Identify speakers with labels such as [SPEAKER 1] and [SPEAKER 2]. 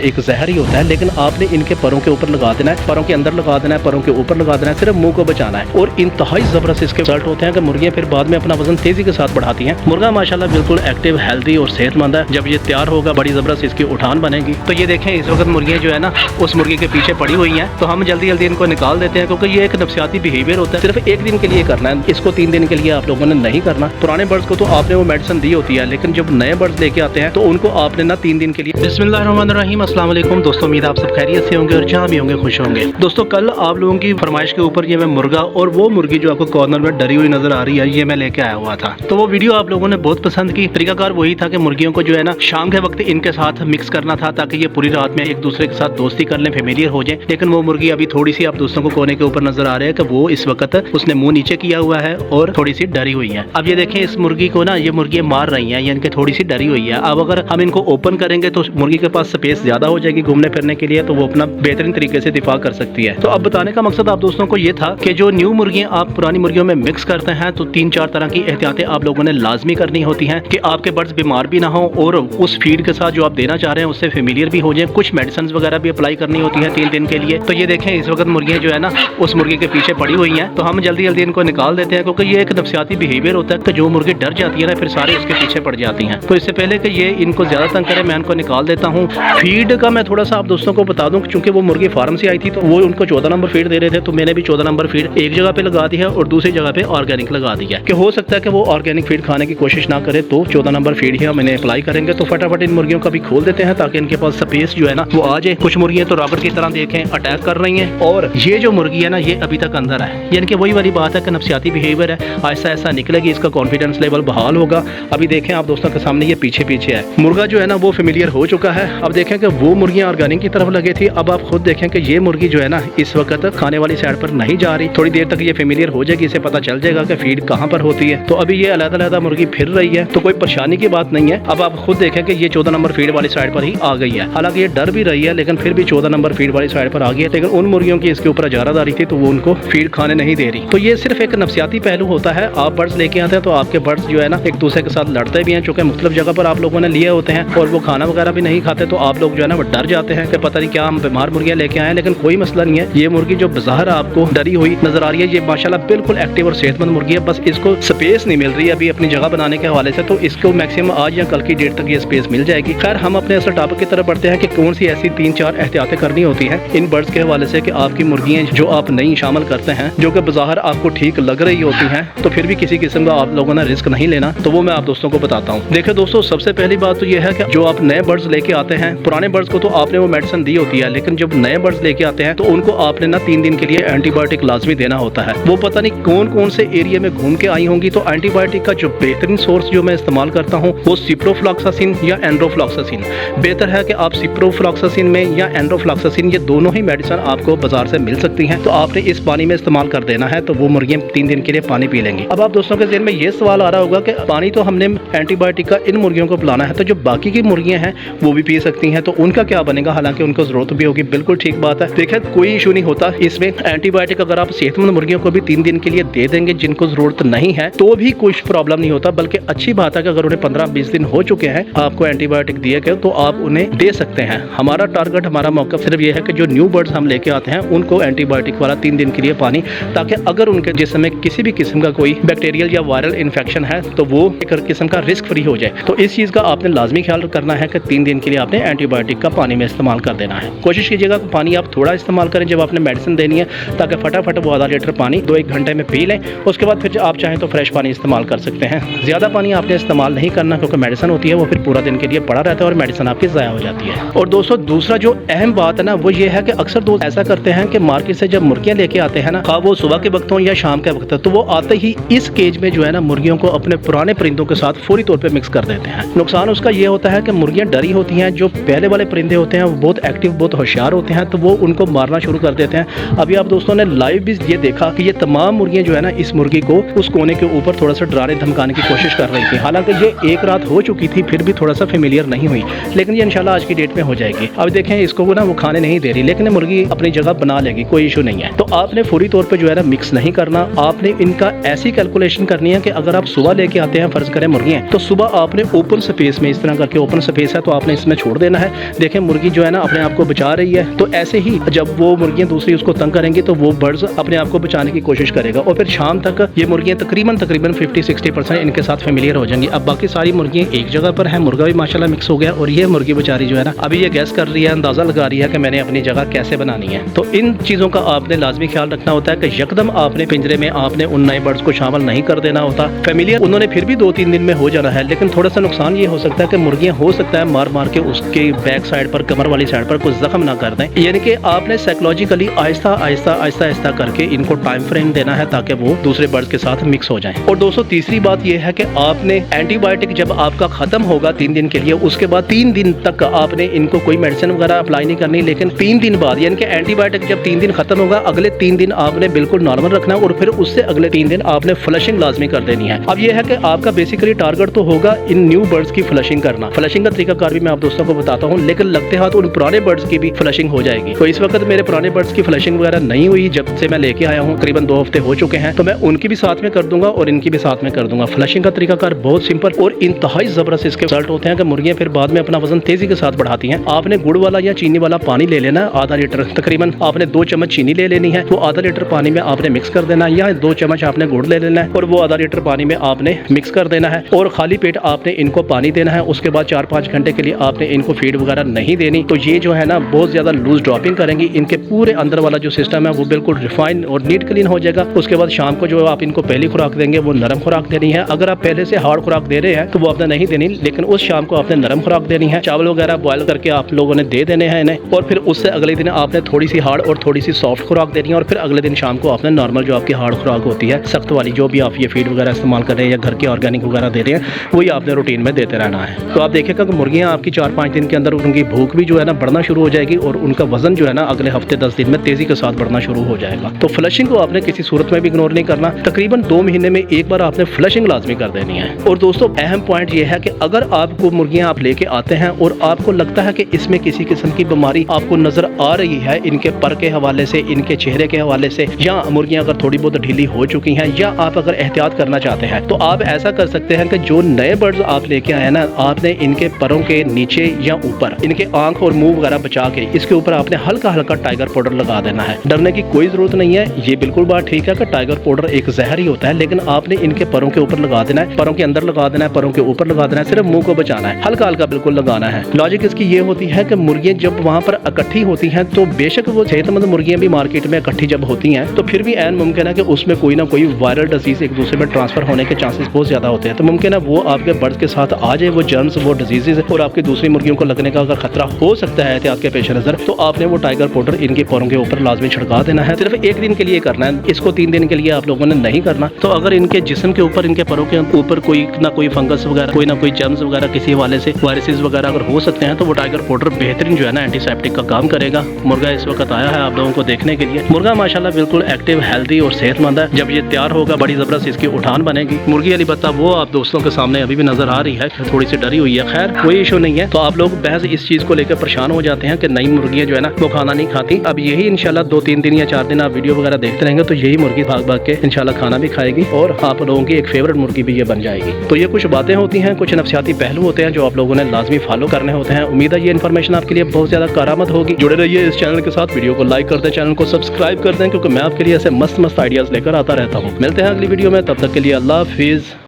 [SPEAKER 1] एक जहर ही होता है, लेकिन आपने इनके परों के ऊपर लगा देना है, परों के अंदर लगा देना है, परों के ऊपर लगा देना है, सिर्फ मुंह को बचाना है। और इंतहाई जबरदस्त इसके रिजल्ट होते हैं कि मुर्गियां फिर बाद में अपना वजन तेजी के साथ बढ़ाती हैं। मुर्गा माशाल्लाह बिल्कुल एक्टिव, हेल्दी और सेहतमंद है। जब ये तैयार होगा बड़ी जबरदस्त इसकी उठान बनेगी। तो ये देखें इस वक्त मुर्गियां जो है ना उस मुर्गी के पीछे पड़ी हुई हैं, तो हम जल्दी जल्दी इनको निकाल देते हैं क्योंकि ये एक नफसियाती बिहेवियर होता है। सिर्फ एक दिन के लिए करना है, इसको 3 दिन के लिए आप लोगों ने नहीं करना। पुराने बर्ड्स को तो आपने वो मेडिसिन दी होती है, लेकिन जब नए बर्ड्स लेके आते हैं तो उनको आपने ना 3 दिन के लिए। बिस्मिल्लाहिर्रहमानिर्रहीम, अस्सलाम वालेकुम दोस्तों, उम्मीद आप सब खैरियत से होंगे और जहाँ भी होंगे खुश होंगे। दोस्तों कल आप लोगों की फरमाइश के ऊपर ये मैं मुर्गा और वो मुर्गी जो आपको कॉर्नर में डरी हुई नजर आ रही है ये मैं लेके आया हुआ था। तो वो वीडियो आप लोगों ने बहुत पसंद की। तरीकाकार वही था कि मुर्गियों को जो है ना शाम के वक्त इनके साथ मिक्स करना था ताकि ये पूरी रात में एक दूसरे के साथ दोस्ती कर लें, फेमिलियर हो जाए। लेकिन वो मुर्गी अभी थोड़ी सी आप दोस्तों को कोने के ऊपर नजर आ रहे हैं कि वो इस वक्त उसने मुंह नीचे किया हुआ है और थोड़ी सी डरी हुई है। अब ये देखें इस मुर्गी को ना ये मुर्गियां मार रही हैं, यानी कि थोड़ी सी डरी हुई है। अब अगर हम इनको ओपन करेंगे तो मुर्गी के पास स्पेस ज्यादा हो जाएगी घूमने फिरने के लिए, तो वो अपना बेहतरीन तरीके से दिफा कर सकती है। तो अब बताने का मकसद आप दोस्तों को ये था कि जो न्यू मुर्गियां आप पुरानी मुर्गियों में मिक्स करते हैं तो 3-4 तरह की एहतियातें आप लोगों ने लाजमी करनी होती हैं कि आपके बर्ड्स बीमार भी ना हो और उस फीड के साथ जो आप देना चाह रहे हैं उससे फेमिलियर भी हो जाए। कुछ मेडिसिन वगैरह भी अप्लाई करनी होती है 3 दिन के लिए। तो ये देखें इस वक्त मुर्गियां जो है ना उस मुर्गी के पीछे पड़ी हुई हैं, तो हम जल्दी जल्दी इनको निकाल देते हैं क्योंकि ये एक नफसियाती बिहेवियर होता है कि जो मुर्गी डर जाती है ना फिर सारे उसके पीछे पड़ जाती हैं। तो इससे पहले कि ये इनको ज्यादा तंग करे मैं इनको निकाल देता हूँ। फीड का मैं थोड़ा सा आप दोस्तों को बता दूं, क्योंकि वो मुर्गी फार्म से आई थी तो वो उनको 14 नंबर फीड दे रहे थे, तो मैंने भी 14 नंबर फीड एक जगह पे लगा दी है और दूसरी जगह पे ऑर्गेनिक लगा दी है कि हो सकता है कि वो ऑर्गेनिक फीड खाने की कोशिश ना करे, तो 14 नंबर फीड ही हम इन्हें अप्लाई करेंगे। तो फटाफट इन मुर्गियों का भी खोल देते हैं ताकि इनके पास स्पेस जो है ना वो आ जाए। कुछ मुर्गियां तो रॉकेट की तरह देखें अटैक कर रही हैं और ये जो मुर्गी है ना ये अभी तक अंदर है, यानी कि वही वाली बात है कि नफसियाती बिहेवियर है। ऐसा ऐसा निकलेगी, इसका कॉन्फिडेंस लेवल बहाल होगा। अभी देखें आप दोस्तों के सामने ये पीछे पीछे है मुर्गा जो है ना वो फेमिलियर हो चुका है। अब देखें कि वो मुर्गियां ऑर्गेनिक की तरफ लगी थी, अब आप खुद देखें कि ये मुर्गी जो है ना इस वक्त खाने वाली साइड पर नहीं जा रही। थोड़ी देर तक ये फेमिलियर हो जाएगी, इसे पता चल जाएगा कि फीड कहाँ पर होती है। तो अभी ये अलग-अलग मुर्गी फिर रही है, तो कोई परेशानी की बात नहीं है। अब आप खुद देखें कि ये 14 नंबर फीड वाली साइड पर ही आ गई है। हालांकि ये डर भी रही है लेकिन फिर भी 14 नंबर फीड वाली साइड पर आ गई है। लेकिन उन मुर्गियों की इसके ऊपर इजारादारी थी तो वो उनको फीड खाने नहीं दे रही। तो ये सिर्फ एक नफसियाती पहलू होता है। आप बर्ड्स लेके आते हैं तो आपके बर्ड्स जो है ना एक दूसरे के साथ लड़ते भी हैं, चूंकि मुख्तलिफ जगह पर आप लोगों ने लिए होते हैं और वो खाना वगैरह भी नहीं खाते, तो आप लोग जो है ना वो डर जाते हैं कि पता नहीं क्या हम बीमार मुर्गियां लेके आए हैं। लेकिन कोई मसला नहीं है। ये मुर्गी जो बाहर आपको डरी हुई नजर आ रही है ये माशाल्लाह बिल्कुल एक्टिव और सेहतमंद मुर्गी है। बस इसको स्पेस नहीं मिल रही है अभी अपनी जगह बनाने के हवाले से, तो इसको मैक्सिमम आज या कल की डेट तक ये स्पेस मिल जाएगी। खैर हम अपने असल टॉपिक की तरफ बढ़ते हैं कि कौन सी ऐसी 3-4 एहतियातें करनी होती हैं इन बर्ड्स के हवाले से कि आपकी मुर्गियां जो आप नई शामिल करते हैं जो कि बाहर आपको ठीक लग रही होती हैं, तो फिर भी किसी किस्म का आप लोगों ने रिस्क नहीं लेना। तो वो मैं आप दोस्तों को बताता हूँ। देखिए दोस्तों सबसे पहली बात तो ये है कि जो आप नए बर्ड्स लेके आते हैं, पुराने बर्ड्स को तो आपने वो मेडिसिन दी होती है, लेकिन जब नए बर्ड्स लेके आते हैं तो उनको आपने ना 3 दिन के लिए एंटीबायोटिक लाजमी देना होता है। वो पता नहीं कौन कौन से एरिया में घूम के आई होंगी, तो एंटीबायोटिक का जो बेहतरीन सोर्स जो मैं इस्तेमाल करता हूँ वो सिप्रोफ्लॉक्सासिन या एंड्रोफ्लॉक्सासिन। बेहतर है कि आप सिप्रोफ्लॉक्सासिन में या एंड्रोफ्लॉक्सासिन ये दोनों ही मेडिसिन आपको बाजार से मिल सकती हैं, तो आपने इस पानी में इस्तेमाल कर देना है, तो वो मुर्गियां 3 दिन के लिए पानी पी लेंगी। अब आप दोस्तों के ज़हन में ये सवाल आ रहा होगा कि पानी तो हमने एंटीबायोटिक का इन मुर्गियों को पिलाना है, तो जो बाकी की मुर्गियां हैं वो भी पी सकती हैं, तो उनका क्या बनेगा? हालांकि उनको जरूरत भी होगी, बिल्कुल ठीक बात है। देखिए कोई इशू नहीं होता इसमें। एंटीबायोटिक अगर आप सेहतमंद मुर्गियों को भी 3 दिन के लिए दे देंगे जिनको जरूरत नहीं है तो भी कुछ प्रॉब्लम नहीं होता, बल्कि अच्छी बात है कि अगर उन्हें 15-20 दिन हो चुके हैं आपको एंटीबायोटिक दिए गए तो आप उन्हें दे सकते हैं। हमारा टारगेट, हमारा मौका सिर्फ ये है कि जो न्यू बर्ड्स हम लेके आते हैं उनको एंटीबायोटिक वाला 3 दिन के लिए पानी, ताकि अगर उनके जिस्म में किसी भी किस्म का कोई बैक्टीरियल या वायरल इन्फेक्शन है तो वो एक किस्म का रिस्क फ्री हो जाए। तो इस चीज़ का आपने लाजमी ख्याल करना है कि 3 दिन के लिए आपने एंटीबायोटिक का पानी में इस्तेमाल कर देना है। कोशिश कीजिएगा कि पानी आप थोड़ा इस्तेमाल करें जब आपने मेडिसिन देनी है, ताकि फटाफट वो आधा लीटर पानी 2-1 घंटे में पी लें। उसके बाद फिर आप चाहें तो फ्रेश पानी इस्तेमाल कर सकते हैं। ज़्यादा पानी आपने इस्तेमाल नहीं करना क्योंकि मेडिसिन होती है वो फिर पूरा दिन के लिए पड़ा रहता है और मेडिसिन आपकी ज़ाया हो जाती है। और दोस्तों दूसरा जो अहम बात है ना वो ये है कि अक्सर दोस्त ऐसा करते हैं कि मार्केट से जब मुर्गियाँ लेके आते हैं ना, खा वो सुबह के वक्त हो या शाम के वक्त, तो वो आते ही इस केज में जो है ना मुर्गियों को अपने पुराने परिंदों के साथ फौरी तौर पर मिक्स कर देते हैं। नुकसान उसका ये होता है कि मुर्गियाँ डरी होती हैं, जो पहले वाले परिंदे होते हैं वो बहुत एक्टिव, बहुत होशियार होते हैं, तो वो उनको मारना शुरू कर देते हैं। अभी आप दोस्तों ने लाइव भी ये देखा कि ये तमाम मुर्गियां जो है ना इस मुर्गी को उस कोने के ऊपर थोड़ा सा डराने धमकाने की कोशिश कर रही थी। हालांकि ये एक रात हो चुकी थी फिर भी थोड़ा सा फेमिलियर नहीं हुई, लेकिन ये इंशाल्लाह आज की डेट में हो जाएगी। अब देखें इसको ना वो खाने नहीं दे रही, लेकिन मुर्गी अपनी जगह बना लेगी, कोई इशू नहीं है। तो आपने फौरी तौर पर जो है ना मिक्स नहीं करना, आपने इनका ऐसी कैलकुलेशन करनी है कि अगर आप सुबह लेके आते हैं, फर्ज करें मुर्गियां, तो सुबह आपने ओपन स्पेस में, इस तरह करके ओपन स्पेस है तो आपने इसमें छोड़ देना है। देखें मुर्गी जो है ना अपने आप को बचा रही है, तो ऐसे ही जब वो मुर्गियां दूसरी उसको तंग करेंगी तो वो बर्ड्स अपने आप को बचाने की कोशिश करेगा और फिर शाम तक ये मुर्गियां तकरीबन 50-60% इनके साथ फेमिलियर हो जाएंगी। अब बाकी सारी मुर्गियां एक जगह पर है, मुर्गा भी माशाल्लाह मिक्स हो गया और ये मुर्गी बेचारी जो है ना अभी ये गैस कर रही है, अंदाजा लगा रही है कि मैंने अपनी जगह कैसे बनानी है। तो इन चीज़ों का आपने लाजमी ख्याल रखना होता है कि यकदम आपने पिंजरे में आपने उन नए बर्ड्स को शामिल नहीं कर देना होता। फेमिलियर उन्होंने फिर भी 2-3 दिन में हो जाना है, लेकिन थोड़ा सा नुकसान ये हो सकता है कि मुर्गियां हो सकता है मार मार के उसके बैक साइड पर, कमर वाली साइड पर कुछ जख्म ना कर दें। यानी कि आपने साइकोलॉजिकली आहिस्ता आहिस्ता आहिस्ता आहिस्ता करके इनको टाइम फ्रेम देना है ताकि वो दूसरे बर्ड्स के साथ मिक्स हो जाएं। और दोस्तों तीसरी बात यह है कि आपने एंटीबायोटिक जब आपका खत्म होगा 3 दिन के लिए, उसके बाद 3 दिन तक आपने इनको कोई मेडिसिन वगैरह अप्लाई नहीं करनी, लेकिन 3 दिन बाद यानी कि एंटीबायोटिक जब 3 दिन खत्म होगा, अगले 3 दिन आपने बिल्कुल नॉर्मल रखना और फिर उससे अगले 3 दिन आपने फ्लशिंग लाजमी कर देनी है। अब यह है कि आपका बेसिकली टारगेट तो होगा इन न्यू बर्ड्स की फ्लशिंग करना। फ्लशिंग का तरीकाकार भी मैं आप दोस्तों को बताता हूँ, लेकिन लगते हाथ उन पुराने बर्ड्स की भी फ्लशिंग हो जाएगी। तो इस वक्त मेरे पुराने बर्ड्स की फ्लशिंग वगैरह नहीं हुई, जब से मैं लेके आया हूँ करीबन 2 हफ्ते हो चुके हैं, तो मैं उनकी भी साथ में कर दूंगा और इनकी भी साथ में कर दूंगा। फ्लशिंग का तरीकाकार बहुत सिंपल और इंतहाई जबरदस्त इसके रिजल्ट होते हैं कि मुर्गियां फिर बाद में अपना वजन तेजी के साथ बढ़ाती हैं। आपने गुड़ वाला या चीनी वाला पानी ले लेना है, आधा लीटर तकरीबन आपने 2 चम्मच चीनी ले लेनी है, तो आधा लीटर पानी में आपने मिक्स कर देना है, या 2 चम्मच आपने गुड़ ले लेना है और वो आधा लीटर पानी में आपने मिक्स कर देना है और खाली पेट आपने इनको पानी देना है। उसके बाद 4-5 घंटे के लिए आपने इनको फीड वगैरह नहीं देनी। तो ये जो है ना बहुत ज्यादा लूज ड्रॉपिंग करेंगी, इनके पूरे अंदर वाला जो सिस्टम है वो बिल्कुल रिफाइन और नीट क्लीन हो जाएगा। उसके बाद शाम को जो आप इनको पहली खुराक देंगे वो नरम खुराक देनी है। अगर आप पहले से हार्ड खुराक दे रहे हैं तो वो आपने नहीं देनी, लेकिन उस शाम को आपने नरम खुराक देनी है। चावल वगैरह बॉयल करके आप लोगों ने दे देने हैं इन्हें और फिर उससे अगले दिन आपने थोड़ी सी हार्ड और थोड़ी सी सॉफ्ट खुराक देनी है और फिर अगले दिन शाम को आपने नॉर्मल जो आपकी हार्ड खुराक होती है, सख्त वाली, जो भी आप ये फीड वगैरह इस्तेमाल कर रहे हैं या घर के ऑर्गेनिक वगैरह दे रहे हैं, वही आपने रूटीन में देते रहना है। तो आप देखिएगा कि मुर्गियां आपकी 4-5 दिन के अंदर उनकी भूख भी जो है ना बढ़ना शुरू हो जाएगी और उनका वजन जो है ना अगले हफ्ते 10 दिन में तेजी के साथ बढ़ना शुरू हो जाएगा। तो फ्लशिंग को आपने किसी सूरत में भी इग्नोर नहीं करना, तकरीबन 2 महीने में एक बार आपने फ्लशिंग लाजमी कर देनी है। और दोस्तों अहम पॉइंट ये है कि अगर आपको मुर्गियां आप लेके आते हैं और आपको लगता है कि इसमें किसी किस्म की बीमारी आपको नजर आ रही है, इनके पर के हवाले से, इनके चेहरे के हवाले से, या मुर्गियां अगर थोड़ी बहुत ढीली हो चुकी हैं, या आप अगर एहतियात करना चाहते हैं, तो आप ऐसा कर सकते हैं कि जो नए बर्ड्स आप लेके आए ना, आपने इनके परों के नीचे या ऊपर इनके आंख और मुंह वगैरह बचा के इसके ऊपर आपने हल्का हल्का टाइगर पाउडर लगा देना है। डरने की कोई जरूरत नहीं है, ये बिल्कुल बात ठीक है कि टाइगर पाउडर एक जहर ही होता है, लेकिन आपने इनके परों के ऊपर लगा देना है, परों के अंदर लगा देना है, परों के ऊपर लगा देना है, सिर्फ मुंह को बचाना है, हल्का हल्का बिल्कुल लगाना है। लॉजिक इसकी ये होती है कि मुर्गियां जब वहां पर इकट्ठी होती हैं, तो बेशक वो सेहतमंद मुर्गियां भी मार्केट में इकट्ठी जब होती हैं, तो फिर भी ऐन मुमकिन है कि उसमें कोई ना कोई वायरल डिजीज एक दूसरे में ट्रांसफर होने के चांसेस बहुत ज्यादा होते हैं। तो मुमकिन है वो आपके बर्ड्स के साथ आ जाए वो जर्म्स, वो डिजीजेज, और आपकी दूसरी मुर्गियों को लगने का अगर खतरा हो सकता है एहतियात के पेश नजर, तो आपने वो टाइगर पाउडर इनके परों के ऊपर लाजमी छिड़का देना है। सिर्फ 1 दिन के लिए करना है, इसको 3 दिन के लिए आप लोगों ने नहीं करना। तो अगर इनके जिस्म के ऊपर, इनके परों के ऊपर कोई ना कोई फंगस वगैरह, कोई ना कोई जर्म्स वगैरह किसी हवाले से वायरसेस वगैरह अगर हो सकते हैं, तो वो टाइगर पाउडर बेहतरीन जो है ना एंटीसेप्टिक का काम करेगा। मुर्गा इस वक्त आया है आप लोगों को देखने के लिए। मुर्गा माशाल्लाह बिल्कुल एक्टिव, हेल्दी और सेहतमंद है। जब ये तैयार होगा बड़ी जबरदस्त इसकी उठान बनेगी। मुर्गी वाली बत्ता वो आप दोस्तों के सामने अभी भी नजर आ रही है, थोड़ी सी डरी हुई है। खैर कोई इशू नहीं है। तो आप लोग बहस इस चीज को लेकर परेशान हो जाते हैं कि नई मुर्गियां जो है ना वो खाना नहीं खाती। अब यही इंशाल्लाह 2-3 दिन या 4 दिन आप वीडियो वगैरह देखते रहेंगे तो यही मुर्गी भाग भाग के इंशाल्लाह खाना भी खाएगी और आप लोगों की एक फेवरेट मुर्गी भी ये बन जाएगी। तो ये कुछ बातें होती हैं, कुछ नफ्सियाती पहलू होते हैं जो आप लोगों ने लाजमी फॉलो करने होते हैं। उम्मीद है ये इन्फॉर्मेशन आपके लिए बहुत ज्यादा कारामद होगी। जुड़े रहिए इस चैनल के साथ, वीडियो को लाइक कर दें, चैनल को सब्सक्राइब कर दें, क्योंकि मैं आपके लिए ऐसे मस्त आइडियाज लेकर आता रहता हूँ। मिलते हैं अगली वीडियो में, तब तक के लिए अल्लाह हाफिज।